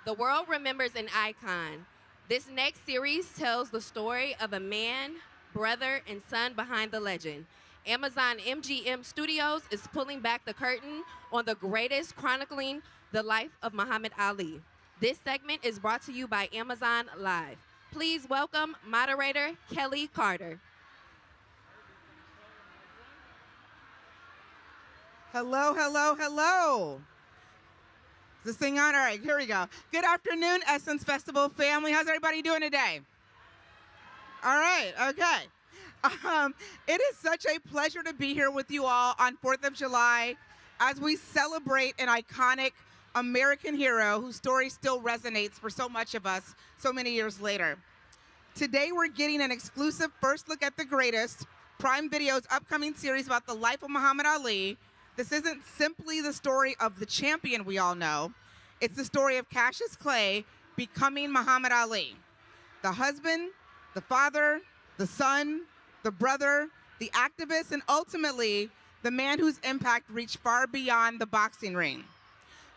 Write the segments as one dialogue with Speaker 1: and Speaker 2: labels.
Speaker 1: The world remembers an icon. This next series tells the story of a man, brother, and son behind the legend. Amazon MGM Studios is pulling back the curtain on the greatest, chronicling the life of Muhammad Ali. This segment is brought to you by Amazon Live. Please welcome moderator Kelly Carter.
Speaker 2: Hello, hello, hello. Is this thing on? All right, here we go. Good afternoon, Essence Festival family. How's everybody doing today? All right, okay. It is such a pleasure to be here with you all on 4th of July as we celebrate an iconic American hero whose story still resonates for so much of us so many years later. Today, we're getting an exclusive first look at the greatest, Prime Video's upcoming series about the life of Muhammad Ali. This isn't simply the story of the champion we all know. It's the story of Cassius Clay becoming Muhammad Ali. The husband, the father, the son, the brother, the activist, and ultimately, the man whose impact reached far beyond the boxing ring.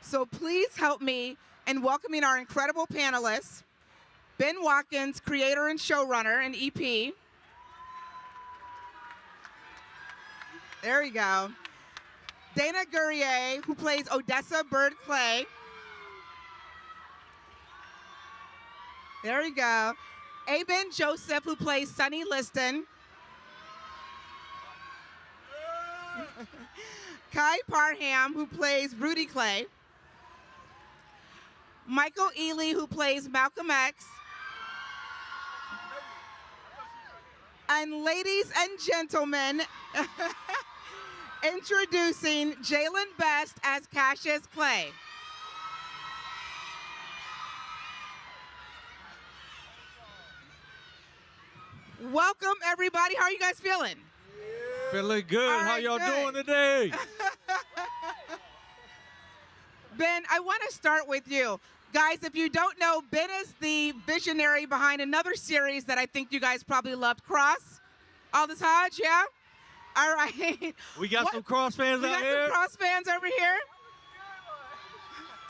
Speaker 2: So please help me in welcoming our incredible panelists, Ben Watkins, creator and showrunner and EP. There we go. Dana Gurrier, who plays Odessa Bird Clay. There we go. Aben Joseph, who plays Sonny Liston. Kai Parham, who plays Rudy Clay. Michael Ealy, who plays Malcolm X. And ladies and gentlemen, introducing Jalen Best as Cassius Clay. Welcome, everybody. How are you guys feeling?
Speaker 3: Feeling good. How y'all doing today?
Speaker 2: Ben, I want to start with you. Guys, if you don't know, Ben is the visionary behind another series that I think you guys probably loved, Cross. Aldous Hodge, yeah? All right.
Speaker 3: We got some Cross fans out here.
Speaker 2: We got some Cross fans over here.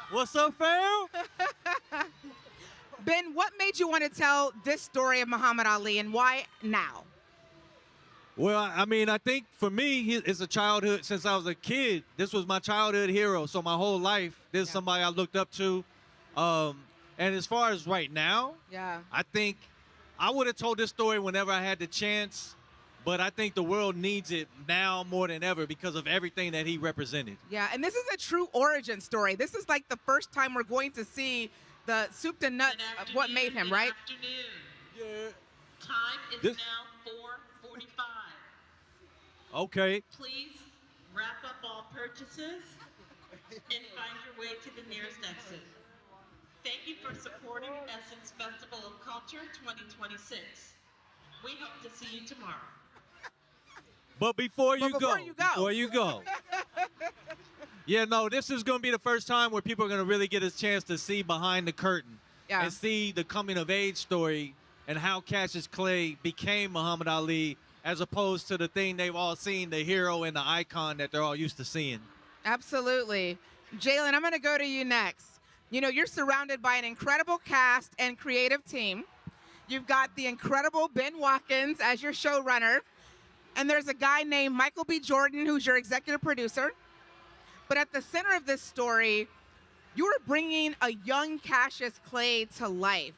Speaker 3: What's up, fam?
Speaker 2: Ben, what made you want to tell this story of Muhammad Ali and why now?
Speaker 3: Well, I mean, I think for me, it's a childhood. Since I was a kid, this was my childhood hero. So my whole life, this is somebody I looked up to. And as far as right now, I think I would have told this story whenever I had the chance. But I think the world needs it now more than ever because of everything that he represented.
Speaker 2: Yeah, and this is a true origin story. This is like the first time we're going to see the soup to nuts of what made him, right?
Speaker 4: Good afternoon.
Speaker 3: Yeah.
Speaker 4: Time is now 4:45.
Speaker 3: Okay.
Speaker 4: Please wrap up all purchases and find your way to the nearest exit. Thank you for supporting Essence Festival of Culture 2026. We hope to see you tomorrow.
Speaker 3: But before you go, yeah, no, this is going to be the first time where people are going to really get a chance to see behind the curtain and see the coming of age story and how Cassius Clay became Muhammad Ali as opposed to the thing they've all seen, the hero and the icon that they're all used to seeing.
Speaker 2: Absolutely. Jalen, I'm going to go to you next. You know, you're surrounded by an incredible cast and creative team. You've got the incredible Ben Watkins as your showrunner. And there's a guy named Michael B. Jordan, who's your executive producer. But at the center of this story, you were bringing a young Cassius Clay to life,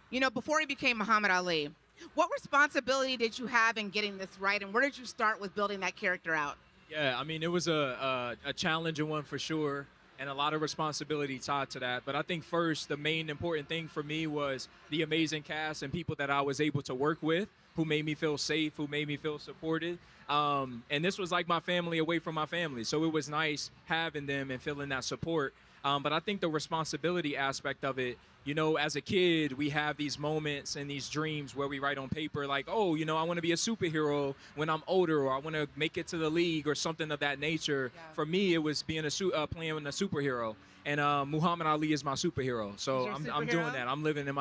Speaker 2: you know, before he became Muhammad Ali. What responsibility did you have in getting this right, and where did you start with building that character out?
Speaker 5: Yeah, I mean, it was a challenging one for sure, and a lot of responsibility tied to that. But I think first, the main important thing for me was the amazing cast and people that I was able to work with, who made me feel safe, who made me feel supported. And this was like my family away from my family. So it was nice having them and feeling that support. But I think the responsibility aspect of it, you know, as a kid, we have these moments and these dreams where we write on paper like, oh, you know, I want to be a superhero when I'm older, or I want to make it to the league or something of that nature. Yeah. For me, it was being playing a superhero. And Muhammad Ali is my superhero. So I'm doing that. I'm living in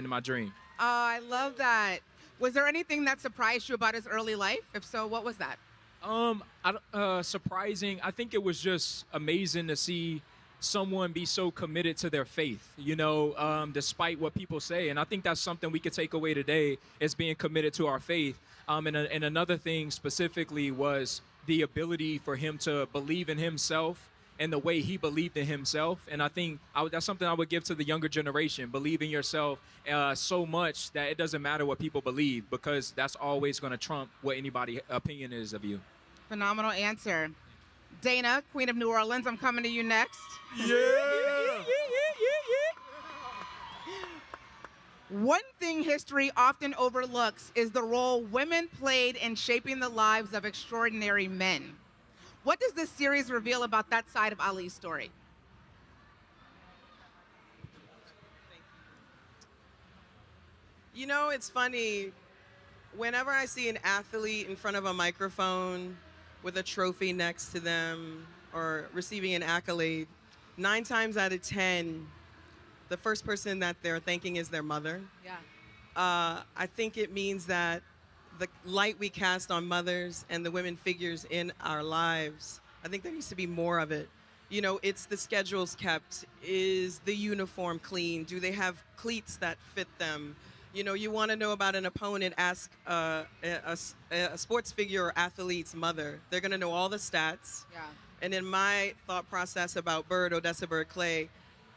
Speaker 5: my dream.
Speaker 2: Oh, I love that. Was there anything that surprised you about his early life? If so, what was that?
Speaker 5: Surprising. I think it was just amazing to see someone be so committed to their faith, despite what people say. And I think that's something we could take away today, is being committed to our faith. And another thing specifically was the ability for him to believe in himself and the way he believed in himself. And I think that's something I would give to the younger generation. Believe in yourself so much that it doesn't matter what people believe, because that's always going to trump what anybody's opinion is of you.
Speaker 2: Phenomenal answer. Dana, Queen of New Orleans, I'm coming to you next.
Speaker 3: Yeah.
Speaker 2: One thing history often overlooks is the role women played in shaping the lives of extraordinary men. What does this series reveal about that side of Ali's story?
Speaker 6: You know, it's funny. Whenever I see an athlete in front of a microphone with a trophy next to them or receiving an accolade, 9 times out of 10, the first person that they're thanking is their mother.
Speaker 2: Yeah.
Speaker 6: I think it means that the light we cast on mothers and the women figures in our lives, I think there needs to be more of it. You know, it's the schedules kept. Is the uniform clean? Do they have cleats that fit them? You know, you want to know about an opponent, ask a sports figure or athlete's mother. They're going to know all the stats.
Speaker 2: Yeah.
Speaker 6: And in my thought process about Bird, Odessa Bird Clay,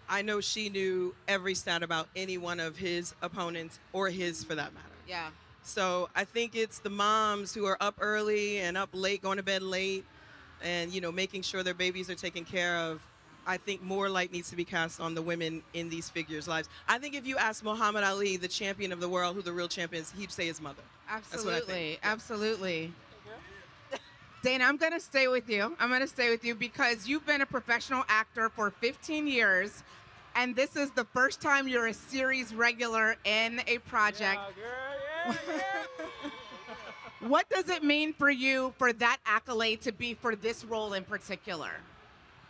Speaker 6: I know she knew every stat about any one of his opponents, or his for that matter.
Speaker 2: Yeah.
Speaker 6: So I think it's the moms who are up early and up late, going to bed late, and, you know, making sure their babies are taken care of. I think more light needs to be cast on the women in these figures' lives. I think if you ask Muhammad Ali, the champion of the world, who the real champion is, he'd say his mother. That's what I
Speaker 2: Absolutely.
Speaker 6: think.
Speaker 2: Absolutely. Dana, I'm going to stay with you. I'm going to stay with you because you've been a professional actor for 15 years, and this is the first time you're a series regular in a project. What does it mean for you for that accolade to be for this role in particular?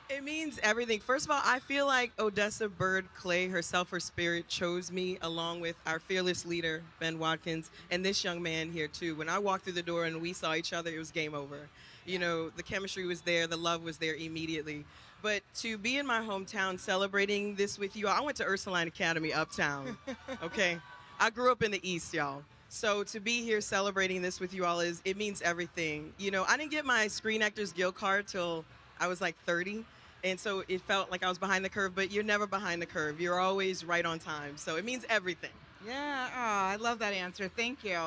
Speaker 6: It means everything. First of all, I feel like Odessa Bird Clay herself, her spirit, chose me along with our fearless leader, Ben Watkins, and this young man here too. When I walked through the door and we saw each other, it was game over. You know, the chemistry was there, the love was there immediately. But to be in my hometown celebrating this with you, I went to Ursuline Academy uptown, okay? I grew up in the East, y'all. So to be here celebrating this with you all, it means everything. You know, I didn't get my Screen Actors Guild card till I was like 30. And so it felt like I was behind the curve, but you're never behind the curve. You're always right on time. So it means everything.
Speaker 2: Yeah, oh, I love that answer. Thank you.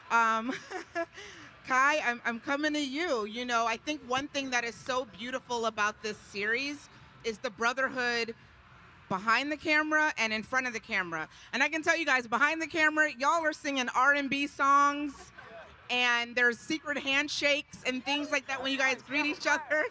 Speaker 2: Kai, I'm coming to you. You know, I think one thing that is so beautiful about this series is the brotherhood behind the camera and in front of the camera. And I can tell you guys, behind the camera, y'all are singing R&B songs, and there's secret handshakes and things like that when you guys greet each other.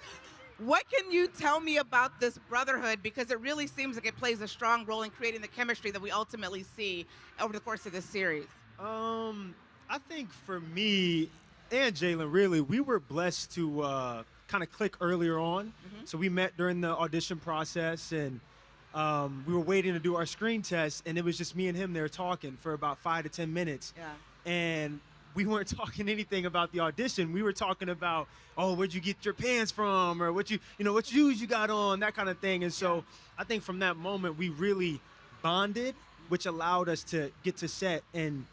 Speaker 2: What can you tell me about this brotherhood? Because it really seems like it plays a strong role in creating the chemistry that we ultimately see over the course of this series.
Speaker 7: I think for me and Jalen, really, we were blessed to kind of click earlier on.
Speaker 2: Mm-hmm.
Speaker 7: So we met during the audition process, and we were waiting to do our screen test, and it was just me and him there talking for about 5 to 10 minutes.
Speaker 2: Yeah.
Speaker 7: And we weren't talking anything about the audition. We were talking about, oh, where'd you get your pants from, or what shoes you got on, that kind of thing. And so I think from that moment we really bonded, which allowed us to get to set and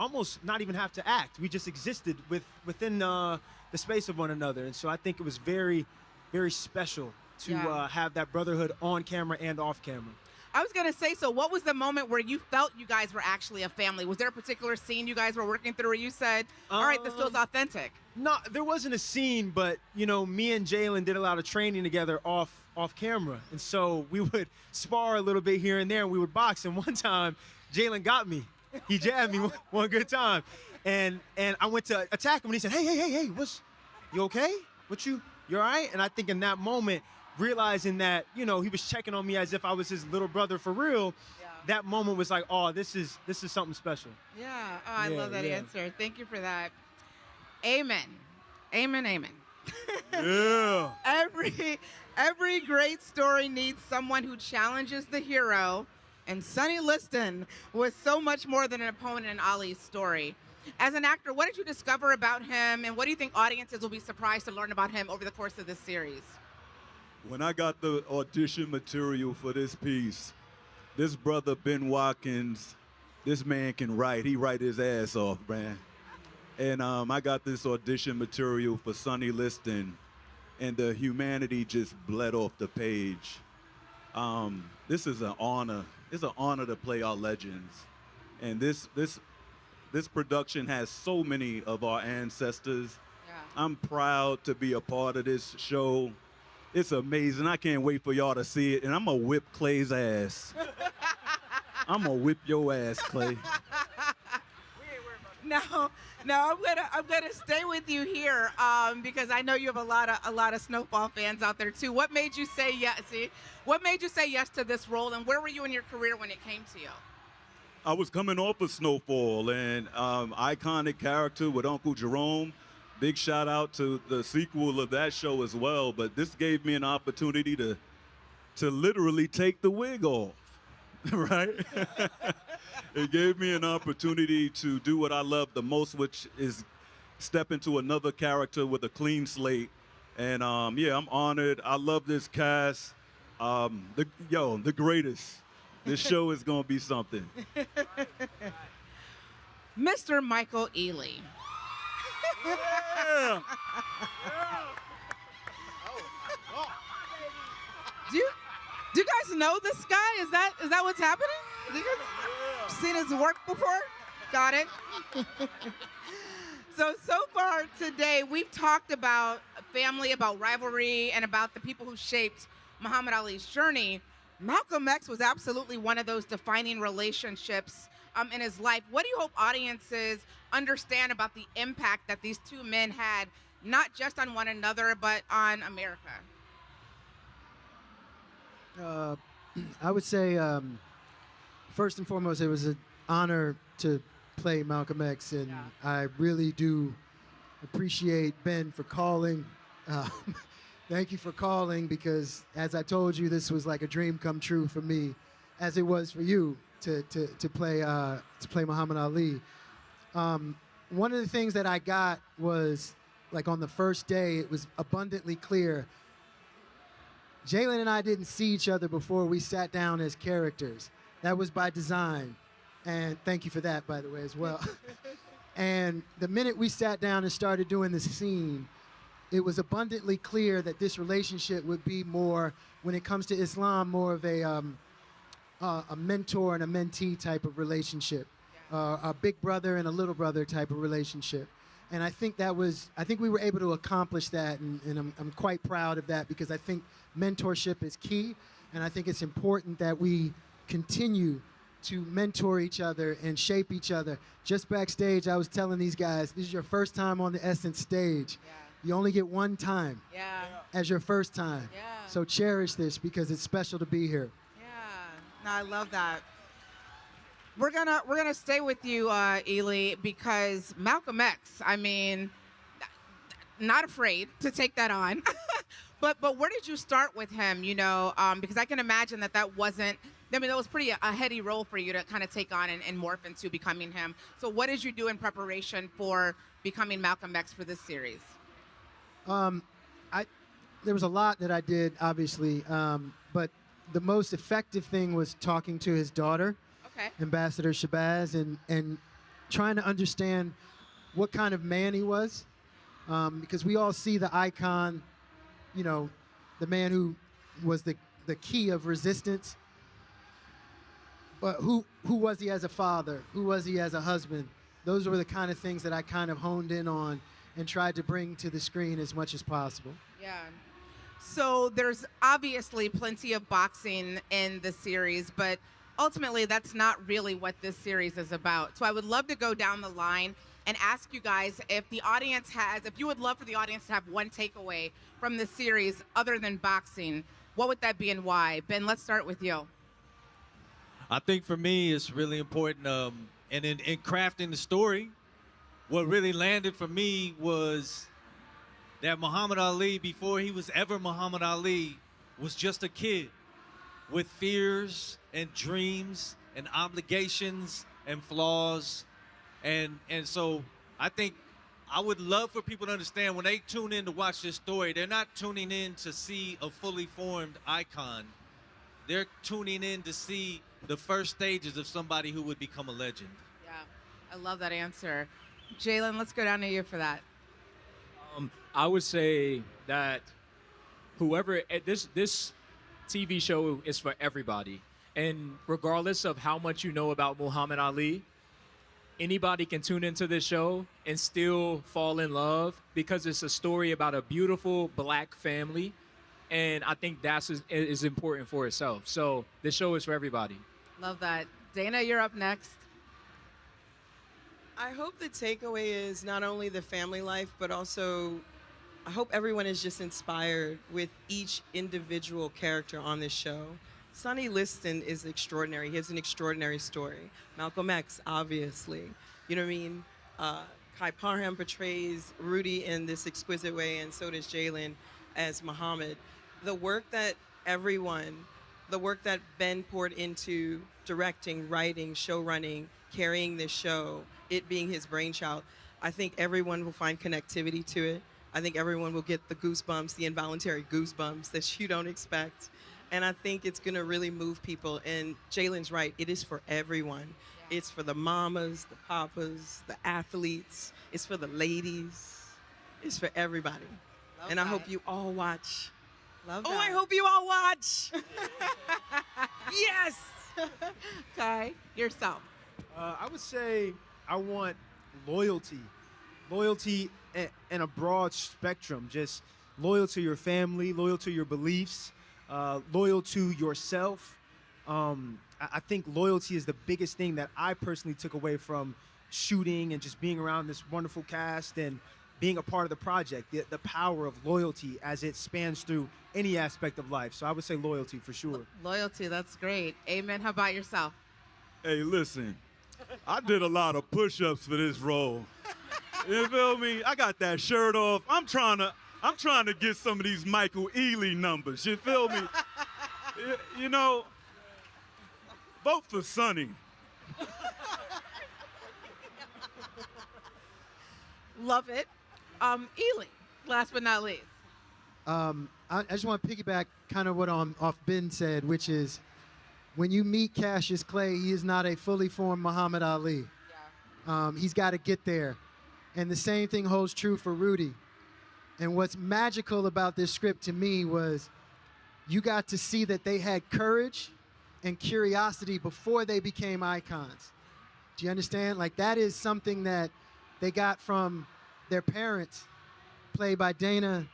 Speaker 7: almost not even have to act. We just existed within the space of one another. And so I think it was very, very special to have that brotherhood on camera and off camera.
Speaker 2: I was going to say, so what was the moment where you felt you guys were actually a family? Was there a particular scene you guys were working through where you said, all right, this feels authentic?
Speaker 7: No, there wasn't a scene, but, you know, me and Jalen did a lot of training together off camera. And so we would spar a little bit here and there, and we would box. And one time, Jalen got me. He jabbed me one good time. And I went to attack him, and he said, hey, you okay? You all right? And I think in that moment, realizing that, you know, he was checking on me as if I was his little brother for real, that moment was like, oh, this is something special.
Speaker 2: Yeah. Oh, I love that answer. Thank you for that. Amen. Amen, amen.
Speaker 7: Yeah.
Speaker 2: Every great story needs someone who challenges the hero, and Sonny Liston was so much more than an opponent in Ali's story. As an actor, what did you discover about him, and what do you think audiences will be surprised to learn about him over the course of this series?
Speaker 8: When I got the audition material for this piece, this brother Ben Watkins, this man can write. He write his ass off, man. And I got this audition material for Sonny Liston, and the humanity just bled off the page. This is an honor. It's an honor to play our legends, and this production has so many of our ancestors.
Speaker 2: Yeah.
Speaker 8: I'm proud to be a part of this show. It's amazing. I can't wait for y'all to see it, and I'm gonna whip Clay's ass. I'm gonna whip your ass, Clay.
Speaker 2: No, I'm gonna stay with you here because I know you have a lot of Snowfall fans out there too. What made you say yes? What made you say yes to this role, and where were you in your career when it came to you?
Speaker 8: I was coming off of Snowfall, and iconic character with Uncle Jerome. Big shout out to the sequel of that show as well. But this gave me an opportunity to literally take the wig off, right? It gave me an opportunity to do what I love the most, which is step into another character with a clean slate. And yeah, I'm honored. I love this cast. The greatest. This show is gonna be something.
Speaker 2: Mr. Michael Ealy.
Speaker 8: Yeah.
Speaker 2: Do you guys know this guy? Is that what's happening? You guys seen his work before? Got it. So far today, we've talked about family, about rivalry, and about the people who shaped Muhammad Ali's journey. Malcolm X was absolutely one of those defining relationships in his life. What do you hope audiences understand about the impact that these two men had, not just on one another, but on America?
Speaker 9: I would say, first and foremost, it was an honor to play Malcolm X, and I really do appreciate Ben for calling. Thank you for calling, because as I told you, this was like a dream come true for me, as it was for you to play Muhammad Ali. One of the things that I got was, like, on the first day, it was abundantly clear. Jalen and I didn't see each other before we sat down as characters. That was by design. And thank you for that, by the way, as well. And the minute we sat down and started doing the scene, it was abundantly clear that this relationship would be more, when it comes to Islam, more of a mentor and a mentee type of relationship, a big brother and a little brother type of relationship. And I think we were able to accomplish that, and I'm quite proud of that, because I think mentorship is key, and I think it's important that we continue to mentor each other and shape each other. Just backstage, I was telling these guys, this is your first time on the Essence stage. Yeah. You only get one time as your first time. Yeah. So cherish this, because it's special to be here.
Speaker 2: Yeah, no, I love that. We're gonna stay with you, Ely, because Malcolm X, I mean, not afraid to take that on. But where did you start with him, you know? Because I can imagine that wasn't, I mean, that was pretty a heady role for you to kind of take on and morph into becoming him. So what did you do in preparation for becoming Malcolm X for this series?
Speaker 9: There was a lot that I did, obviously, but the most effective thing was talking to his daughter, Ambassador Shabazz, and trying to understand what kind of man he was, because we all see the icon, you know, the man who was the key of resistance. But who was he as a father? Who was he as a husband? Those were the kind of things that I kind of honed in on and tried to bring to the screen as much as possible.
Speaker 2: Yeah. So there's obviously plenty of boxing in the series, but ultimately that's not really what this series is about. So I would love to go down the line and ask you guys if you would love for the audience to have one takeaway from the series other than boxing, what would that be and why? Ben, let's start with you.
Speaker 3: I think for me, it's really important, and in crafting the story, what really landed for me was that Muhammad Ali, before he was ever Muhammad Ali, was just a kid with fears and dreams and obligations and flaws. And so I think I would love for people to understand when they tune in to watch this story, they're not tuning in to see a fully formed icon. They're tuning in to see the first stages of somebody who would become a legend.
Speaker 2: Yeah, I love that answer. Jalen, let's go down to you for that.
Speaker 5: I would say that whoever this TV show is for everybody, and regardless of how much you know about Muhammad Ali, anybody can tune into this show and still fall in love because it's a story about a beautiful black family, and I think that's is important for itself. So this show is for everybody.
Speaker 2: Love that. Dana, you're up next.
Speaker 6: I hope the takeaway is not only the family life, but also I hope everyone is just inspired with each individual character on this show. Sonny Liston is extraordinary. He has an extraordinary story. Malcolm X, obviously. You know what I mean? Kai Parham portrays Rudy in this exquisite way, and so does Jalen as Muhammad. The work that Ben poured into directing, writing, show running, carrying this show, it being his brainchild, I think everyone will find connectivity to it. I think everyone will get the goosebumps, the involuntary goosebumps that you don't expect. And I think it's going to really move people. And Jalen's right, it is for everyone. Yeah. It's for the mamas, the papas, the athletes. It's for the ladies. It's for everybody. Love and that. I hope you all watch.
Speaker 2: Love that.
Speaker 6: Oh, I hope you all watch. Yes.
Speaker 2: Kai, yourself.
Speaker 7: I would say I want loyalty. Loyalty in a broad spectrum. Just loyal to your family, loyal to your beliefs, loyal to yourself. I think loyalty is the biggest thing that I personally took away from shooting and just being around this wonderful cast and being a part of the project, the power of loyalty as it spans through any aspect of life. So I would say loyalty for sure.
Speaker 2: Loyalty, that's great. Amen. How about yourself?
Speaker 8: Hey, listen, I did a lot of push-ups for this role. You feel me? I got that shirt off. I'm trying to get some of these Michael Ealy numbers. You feel me? You know, vote for Sonny.
Speaker 2: Love it. Ely, last but not least.
Speaker 9: I just want to piggyback kind of what off Ben said, which is when you meet Cassius Clay, he is not a fully formed Muhammad Ali. Yeah. He's got to get there. And the same thing holds true for Rudy. And what's magical about this script to me was you got to see that they had courage and curiosity before they became icons. Do you understand? Like, that is something that they got from their parents, played by Dana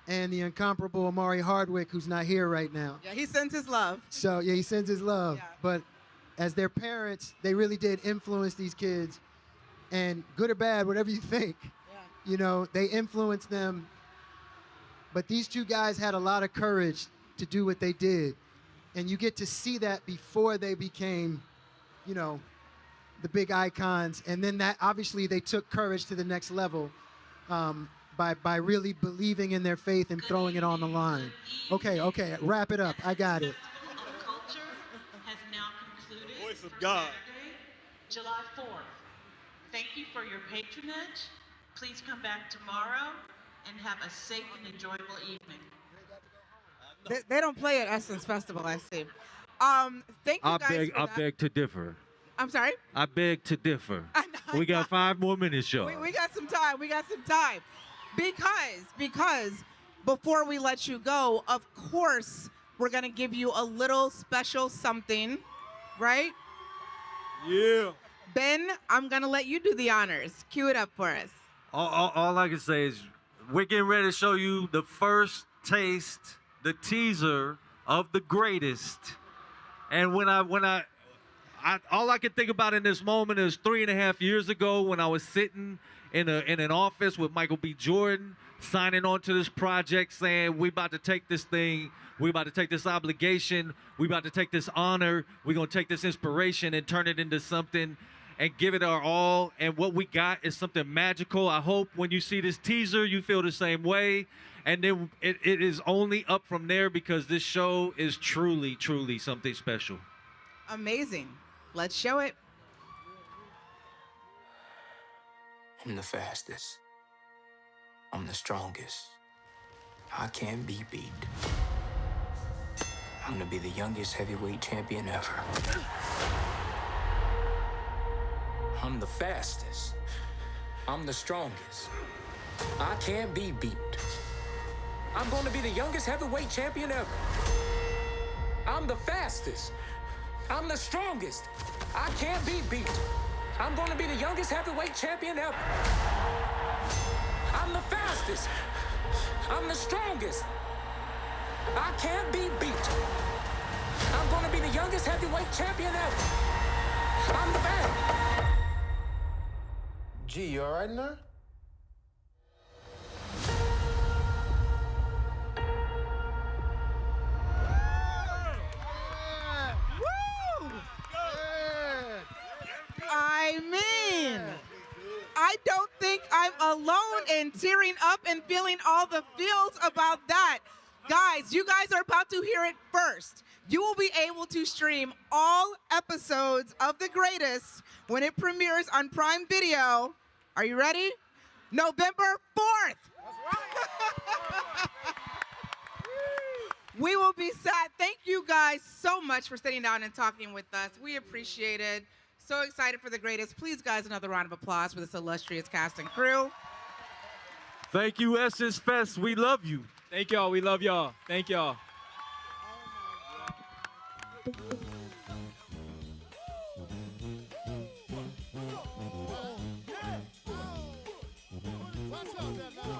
Speaker 9: and the incomparable Amari Hardwick, who's not here right now.
Speaker 2: Yeah, he sends his love.
Speaker 9: So, yeah, he sends his love. Yeah. But as their parents, they really did influence these kids. And good or bad, whatever you think, you know, they influenced them. But these two guys had a lot of courage to do what they did. And you get to see that before they became, you know, the big icons. And then that, obviously, they took courage to the next level by really believing in their faith and throwing it on the line. Okay, wrap it up. I got it.
Speaker 4: Festival of Culture has now concluded.
Speaker 8: Voice of
Speaker 4: for
Speaker 8: God.
Speaker 4: Saturday, July 4th. Thank you for your patronage. Please come back tomorrow and have a safe and enjoyable evening.
Speaker 2: They don't play at Essence Festival, I see. Thank you guys
Speaker 3: I beg to differ.
Speaker 2: I'm sorry?
Speaker 3: I beg to differ. We got 5 more minutes, y'all.
Speaker 2: We got some time. We got some time. Because before we let you go, of course, we're going to give you a little special something, right?
Speaker 8: Yeah.
Speaker 2: Ben, I'm going to let you do the honors. Cue it up for us.
Speaker 3: All I can say is we're getting ready to show you the first taste, the teaser of the greatest. And when I all I can think about in this moment is 3.5 years ago when I was sitting in an office with Michael B. Jordan, signing on to this project, saying we about to take this thing, we about to take this obligation, we about to take this honor, we're gonna take this inspiration and turn it into something and give it our all. And what we got is something magical. I hope when you see this teaser, you feel the same way. And then it is only up from there because this show is truly, truly something special.
Speaker 2: Amazing. Let's show it.
Speaker 10: I'm the fastest. I'm the strongest. I can't be beat. I'm gonna be the youngest heavyweight champion ever. I'm the fastest. I'm the strongest. I can't be beat. I'm gonna be the youngest heavyweight champion ever. I'm the fastest. I'm the strongest. I can't be beat. I'm gonna be the youngest heavyweight champion ever. I'm the fastest. I'm the strongest. I can't be beat. I'm gonna be the youngest heavyweight champion ever. I'm the best.
Speaker 11: Gee, you all right now?
Speaker 2: Woo! I mean, I don't think I'm alone in tearing up and feeling all the feels about that. Guys, you guys are about to hear it first. You will be able to stream all episodes of The Greatest when it premieres on Prime Video. Are you ready? November 4th. We will be sad. Thank you guys so much for sitting down and talking with us. We appreciate it. So excited for The Greatest. Please, guys, another round of applause for this illustrious cast and crew.
Speaker 3: Thank you, Essence Fest. We love you.
Speaker 5: Thank y'all. We love y'all. Thank y'all.
Speaker 11: What's up,